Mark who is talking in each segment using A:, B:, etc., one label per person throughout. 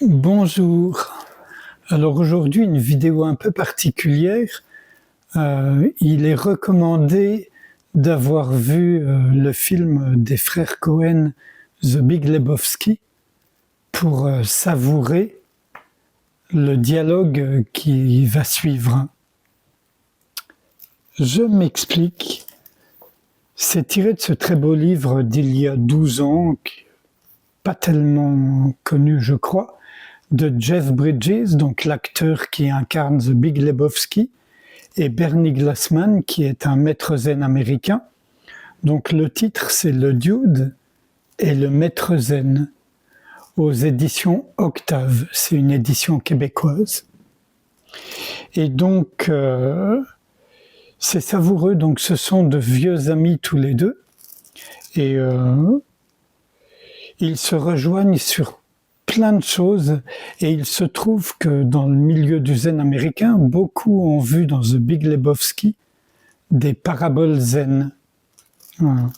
A: Bonjour. Alors aujourd'hui, une vidéo un peu particulière. Il est recommandé d'avoir vu le film des frères Cohen, The Big Lebowski, pour savourer le dialogue qui va suivre. Je m'explique. C'est tiré de ce très beau livre d'il y a 12 ans, pas tellement connu je crois, de Jeff Bridges, donc l'acteur qui incarne The Big Lebowski, et Bernie Glassman, qui est un maître zen américain. Donc le titre, c'est Le Dude et le maître zen, aux éditions Octave. C'est une édition québécoise. Et donc, c'est savoureux. Donc ce sont de vieux amis tous les deux. Et ils se rejoignent sur plein de choses, et il se trouve que dans le milieu du zen américain, beaucoup ont vu dans The Big Lebowski des paraboles zen. Voilà.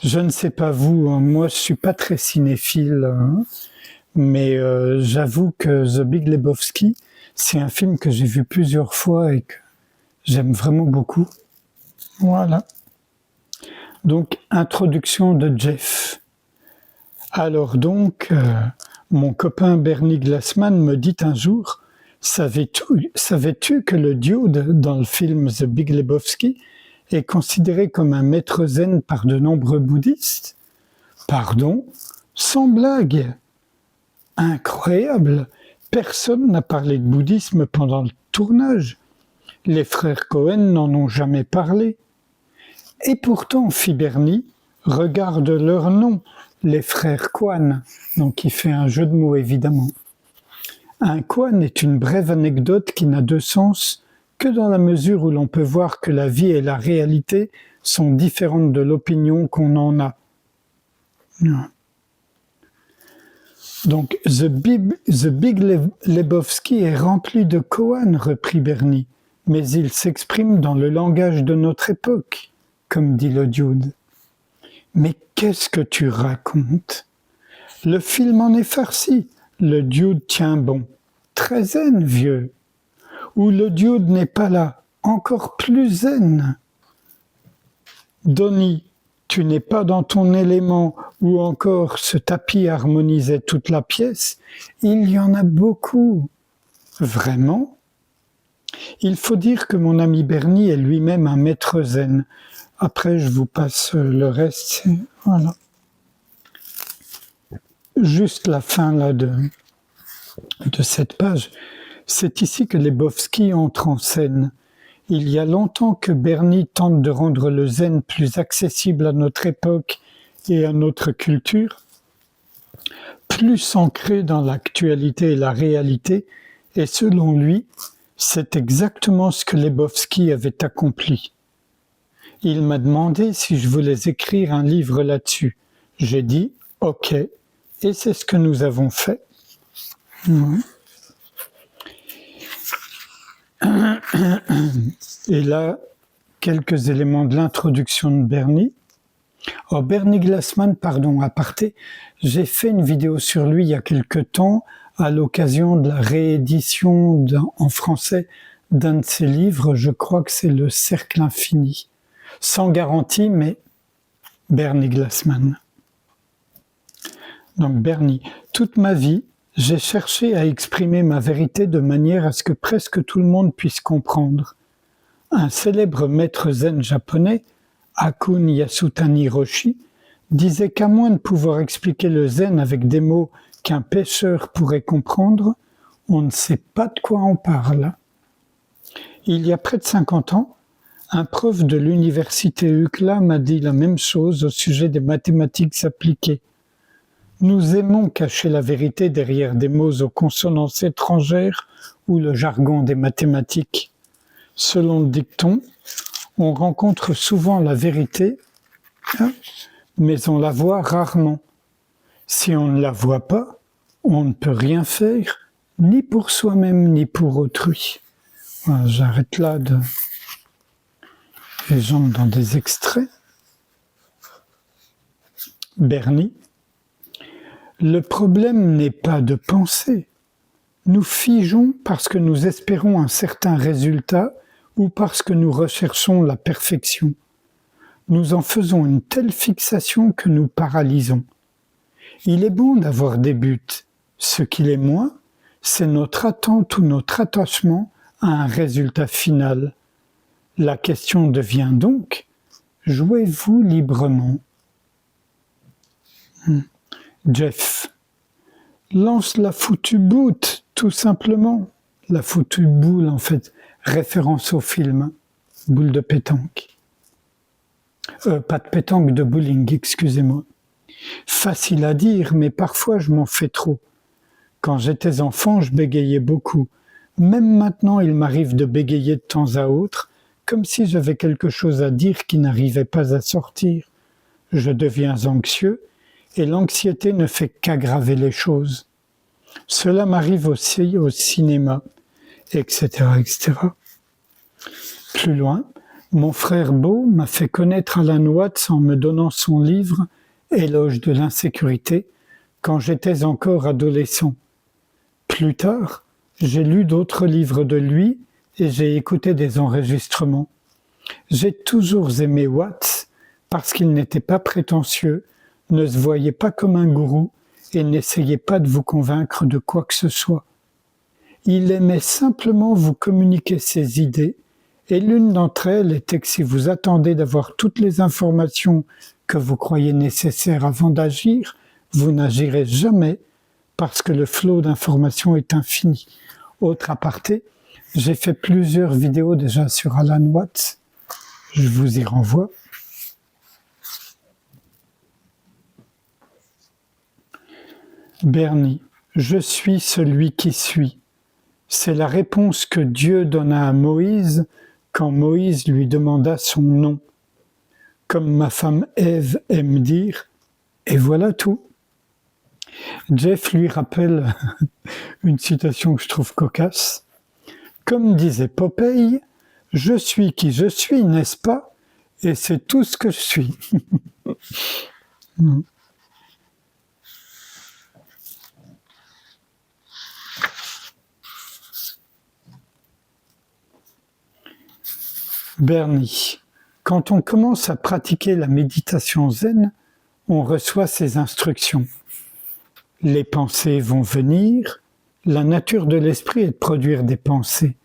A: Je ne sais pas vous, moi je suis pas très cinéphile, mais j'avoue que The Big Lebowski, c'est un film que j'ai vu plusieurs fois et que j'aime vraiment beaucoup. Voilà. Donc, introduction de Jeff. Alors donc, mon copain Bernie Glassman me dit un jour, savais-tu que le dude dans le film The Big Lebowski est considéré comme un maître zen par de nombreux bouddhistes? Pardon? Sans blague! Incroyable! Personne n'a parlé de bouddhisme pendant le tournage. Les frères Cohen n'en ont jamais parlé. Et pourtant, fit Bernie, regarde leur nom, les frères Kwan, donc il fait un jeu de mots évidemment. Un Kwan est une brève anecdote qui n'a de sens que dans la mesure où l'on peut voir que la vie et la réalité sont différentes de l'opinion qu'on en a. Donc, The Big Lebowski est rempli de koans, reprit Bernie, mais il s'exprime dans le langage de notre époque, comme dit le dude. Mais qu'est-ce que tu racontes? Le film en est farci. Le dude tient bon. Très zen, vieux. Ou le dude n'est pas là. Encore plus zen. Donnie, tu n'es pas dans ton élément, ou encore ce tapis harmonisait toute la pièce. Il y en a beaucoup. Vraiment? Il faut dire que mon ami Bernie est lui-même un maître zen. Après, je vous passe le reste. Voilà. Juste la fin là, de cette page. C'est ici que Lebowski entre en scène. Il y a longtemps que Bernie tente de rendre le zen plus accessible à notre époque et à notre culture, plus ancré dans l'actualité et la réalité, et selon lui, c'est exactement ce que Lebowski avait accompli. Il m'a demandé si je voulais écrire un livre là-dessus. J'ai dit « Ok », et c'est ce que nous avons fait. Et là, quelques éléments de l'introduction de Bernie. Oh, Bernie Glassman, pardon, aparté, j'ai fait une vidéo sur lui il y a quelque temps à l'occasion de la réédition en français d'un de ses livres, je crois que c'est Le Cercle Infini. Sans garantie, mais Bernie Glassman. Donc Bernie, toute ma vie, j'ai cherché à exprimer ma vérité de manière à ce que presque tout le monde puisse comprendre. Un célèbre maître zen japonais, Hakun Yasutani Roshi, disait qu'à moins de pouvoir expliquer le zen avec des mots qu'un pêcheur pourrait comprendre, on ne sait pas de quoi on parle. Il y a près de 50 ans, un prof de l'université UCLA m'a dit la même chose au sujet des mathématiques appliquées. Nous aimons cacher la vérité derrière des mots aux consonances étrangères ou le jargon des mathématiques. Selon le dicton, on rencontre souvent la vérité, mais on la voit rarement. Si on ne la voit pas, on ne peut rien faire, ni pour soi-même, ni pour autrui. Voilà, j'arrête là de... Les gens dans des extraits. Bernie. Le problème n'est pas de penser. Nous figeons parce que nous espérons un certain résultat ou parce que nous recherchons la perfection. Nous en faisons une telle fixation que nous paralysons. Il est bon d'avoir des buts. Ce qu'il est moins, c'est notre attente ou notre attachement à un résultat final. La question devient donc, jouez-vous librement? Jeff. Lance la foutue boute, tout simplement. La foutue boule, en fait, référence au film. Boule de pétanque. Pas de pétanque, de bowling, excusez-moi. Facile à dire, mais parfois je m'en fais trop. Quand j'étais enfant, je bégayais beaucoup. Même maintenant, il m'arrive de bégayer de temps à autre, comme si j'avais quelque chose à dire qui n'arrivait pas à sortir. Je deviens anxieux, et l'anxiété ne fait qu'aggraver les choses. Cela m'arrive aussi au cinéma, etc., etc. Plus loin, mon frère Beau m'a fait connaître Alan Watts en me donnant son livre « Éloge de l'insécurité » quand j'étais encore adolescent. Plus tard, j'ai lu d'autres livres de lui et j'ai écouté des enregistrements. J'ai toujours aimé Watts parce qu'il n'était pas prétentieux, ne se voyait pas comme un gourou et n'essayait pas de vous convaincre de quoi que ce soit. Il aimait simplement vous communiquer ses idées, et l'une d'entre elles était que si vous attendez d'avoir toutes les informations que vous croyez nécessaires avant d'agir, vous n'agirez jamais parce que le flot d'informations est infini. Autre aparté, j'ai fait plusieurs vidéos déjà sur Alan Watts, je vous y renvoie. Bernie, je suis celui qui suis. C'est la réponse que Dieu donna à Moïse quand Moïse lui demanda son nom. Comme ma femme Ève aime dire, et voilà tout. Jeff lui rappelle une citation que je trouve cocasse. Comme disait Popeye, je suis qui je suis, n'est-ce pas? Et c'est tout ce que je suis. Bernie, quand on commence à pratiquer la méditation zen, on reçoit ces instructions. Les pensées vont venir, la nature de l'esprit est de produire des pensées.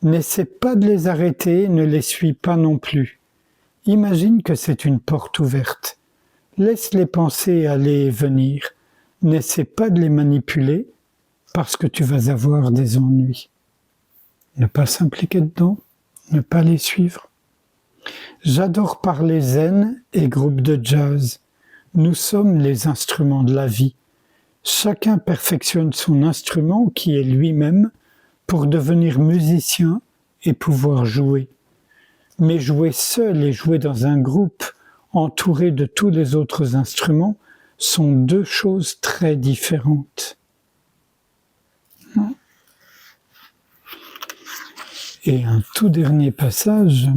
A: N'essaie pas de les arrêter, ne les suis pas non plus. Imagine que c'est une porte ouverte. Laisse les pensées aller et venir. N'essaie pas de les manipuler parce que tu vas avoir des ennuis. Ne pas s'impliquer dedans. Ne pas les suivre. J'adore parler zen et groupe de jazz. Nous sommes les instruments de la vie. Chacun perfectionne son instrument qui est lui-même pour devenir musicien et pouvoir jouer. Mais jouer seul et jouer dans un groupe entouré de tous les autres instruments sont deux choses très différentes. Et un tout dernier passage.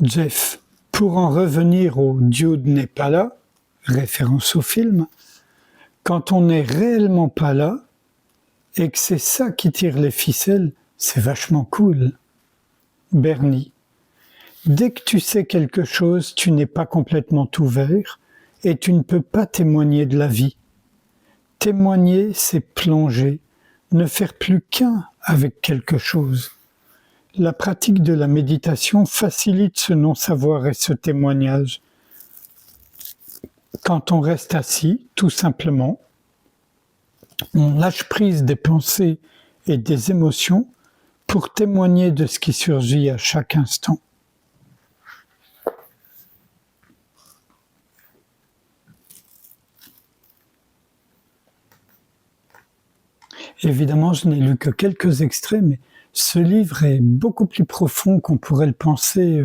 A: Jeff, pour en revenir au Dieu n'est pas là, référence au film, quand on n'est réellement pas là, et que c'est ça qui tire les ficelles, c'est vachement cool. Bernie, dès que tu sais quelque chose, tu n'es pas complètement ouvert, et tu ne peux pas témoigner de la vie. Témoigner, c'est plonger, ne faire plus qu'un avec quelque chose. La pratique de la méditation facilite ce non-savoir et ce témoignage. Quand on reste assis, tout simplement, on lâche prise des pensées et des émotions pour témoigner de ce qui surgit à chaque instant. Évidemment, je n'ai lu que quelques extraits, mais ce livre est beaucoup plus profond qu'on pourrait le penser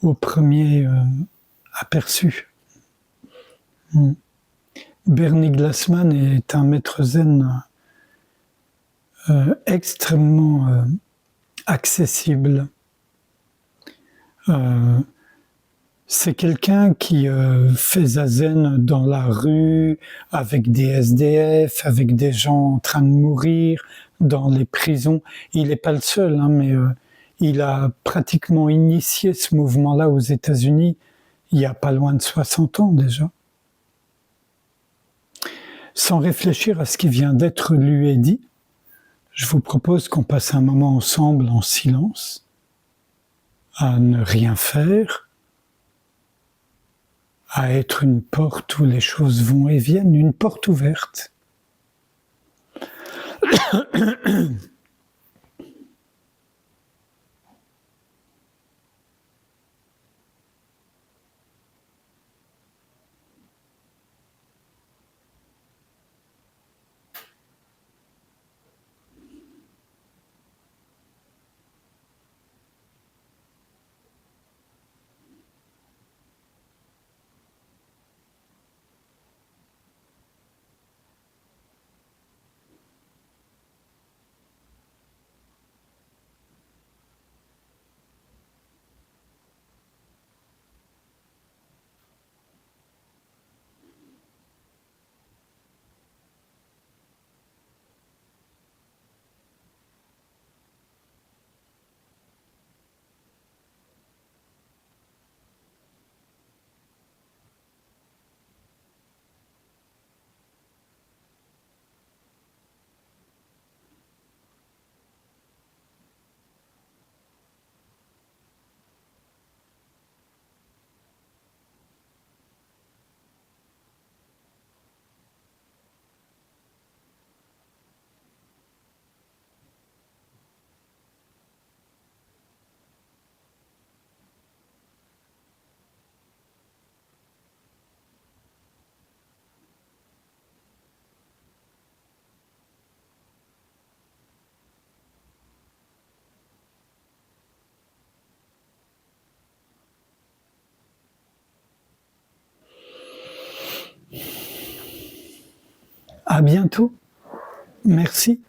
A: au premier aperçu. Bernie Glassman est un maître zen extrêmement accessible. Euh, c'est quelqu'un qui fait zazen dans la rue, avec des SDF, avec des gens en train de mourir, dans les prisons. Il n'est pas le seul, hein, mais il a pratiquement initié ce mouvement-là aux États-Unis il y a pas loin de 60 ans déjà. Sans réfléchir à ce qui vient d'être lu et dit, je vous propose qu'on passe un moment ensemble en silence, à ne rien faire, à être une porte où les choses vont et viennent, une porte ouverte. À bientôt. Merci.